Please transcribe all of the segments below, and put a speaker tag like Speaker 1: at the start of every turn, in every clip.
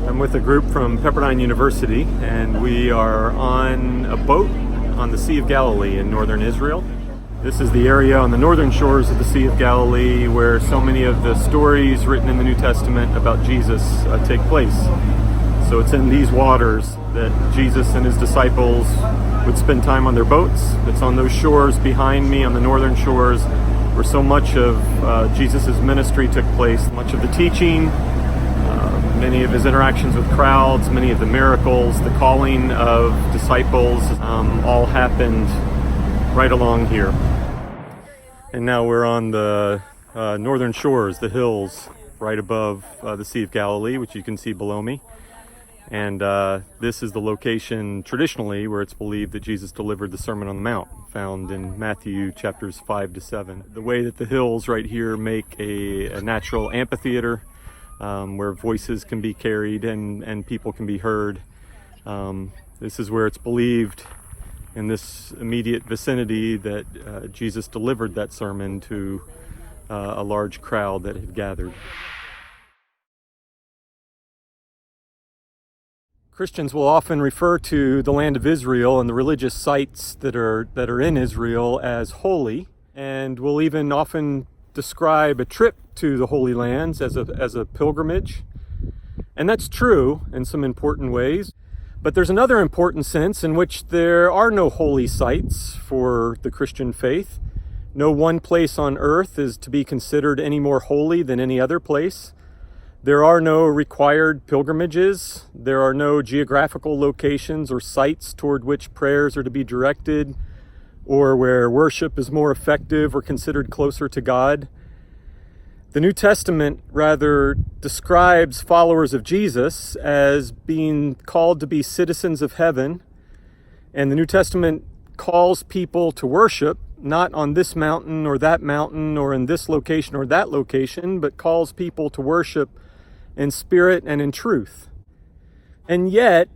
Speaker 1: I'm with a group from Pepperdine University, and we are on a boat on the Sea of Galilee in northern Israel. This is the area on the northern shores of the Sea of Galilee where so many of the stories written in the New Testament about Jesus take place. So it's in these waters that Jesus and his disciples would spend time on their boats. It's on those shores behind me, on the northern shores, where so much of Jesus' ministry took place. Much of the teaching, many of his interactions with crowds, many of the miracles, the calling of disciples, all happened right along here. And now we're on the northern shores, the hills right above the Sea of Galilee, which you can see below me. And this is the location traditionally where it's believed that Jesus delivered the Sermon on the Mount, found in Matthew chapters 5 to 7. The way that the hills right here make a natural amphitheater where voices can be carried and people can be heard. This is where it's believed in this immediate vicinity that Jesus delivered that sermon to a large crowd that had gathered. Christians will often refer to the land of Israel and the religious sites that are in Israel as holy, and will even often describe a trip to the Holy Lands as a pilgrimage. And that's true in some important ways. But there's another important sense in which there are no holy sites for the Christian faith. No one place on earth is to be considered any more holy than any other place. There are no required pilgrimages. There are no geographical locations or sites toward which prayers are to be directed, or where worship is more effective or considered closer to God. The New Testament rather describes followers of Jesus as being called to be citizens of heaven, and the New Testament calls people to worship not on this mountain or that mountain or in this location or that location, but calls people to worship in spirit and in truth. And yet,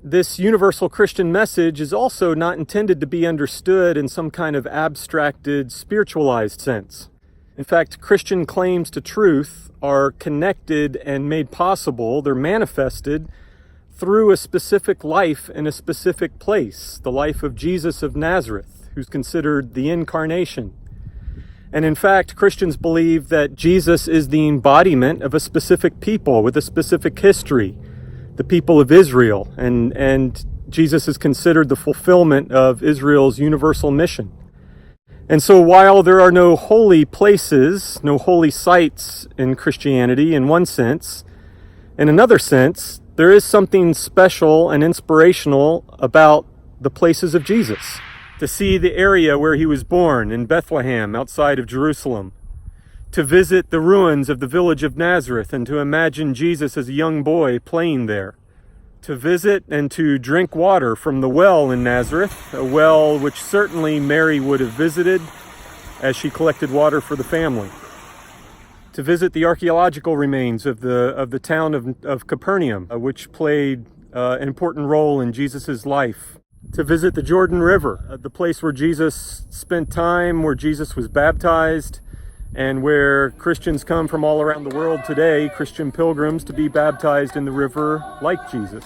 Speaker 1: this universal Christian message is also not intended to be understood in some kind of abstracted, spiritualized sense. In fact, Christian claims to truth are connected and made possible, they're manifested through a specific life in a specific place, the life of Jesus of Nazareth, who's considered the incarnation. And in fact, Christians believe that Jesus is the embodiment of a specific people with a specific history, the people of Israel, and Jesus is considered the fulfillment of Israel's universal mission. And so while there are no holy places, no holy sites in Christianity in one sense, in another sense, there is something special and inspirational about the places of Jesus. To see the area where he was born in Bethlehem outside of Jerusalem, to visit the ruins of the village of Nazareth and to imagine Jesus as a young boy playing there, to visit and to drink water from the well in Nazareth, a well which certainly Mary would have visited as she collected water for the family, to visit the archaeological remains of the town of Capernaum, which played an important role in Jesus' life, to visit the Jordan River, the place where Jesus spent time, where Jesus was baptized, and where Christians come from all around the world today, Christian pilgrims, to be baptized in the river like Jesus.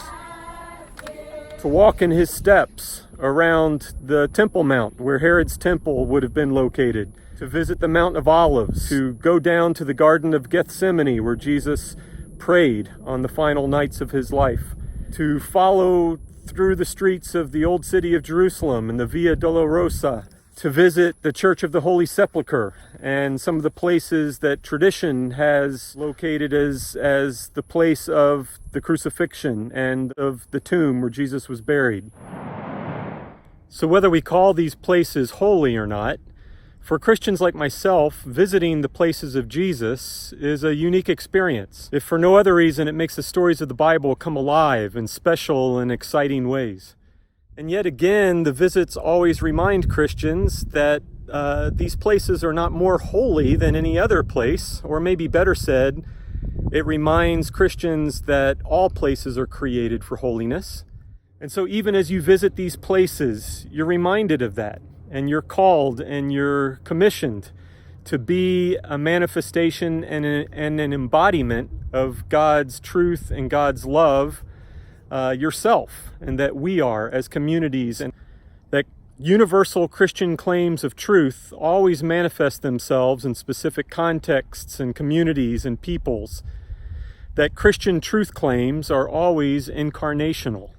Speaker 1: To walk in his steps around the Temple Mount, where Herod's temple would have been located. To visit the Mount of Olives, to go down to the Garden of Gethsemane, where Jesus prayed on the final nights of his life. To follow through the streets of the old city of Jerusalem and the Via Dolorosa, to visit the Church of the Holy Sepulchre and some of the places that tradition has located as the place of the crucifixion and of the tomb where Jesus was buried. So whether we call these places holy or not, for Christians like myself, visiting the places of Jesus is a unique experience. If for no other reason, it makes the stories of the Bible come alive in special and exciting ways. And yet again, the visits always remind Christians that these places are not more holy than any other place, or maybe better said, it reminds Christians that all places are created for holiness. And so even as you visit these places, you're reminded of that, and you're called and you're commissioned to be a manifestation and an embodiment of God's truth and God's love yourself, and that we are as communities, and that universal Christian claims of truth always manifest themselves in specific contexts and communities and peoples, that Christian truth claims are always incarnational.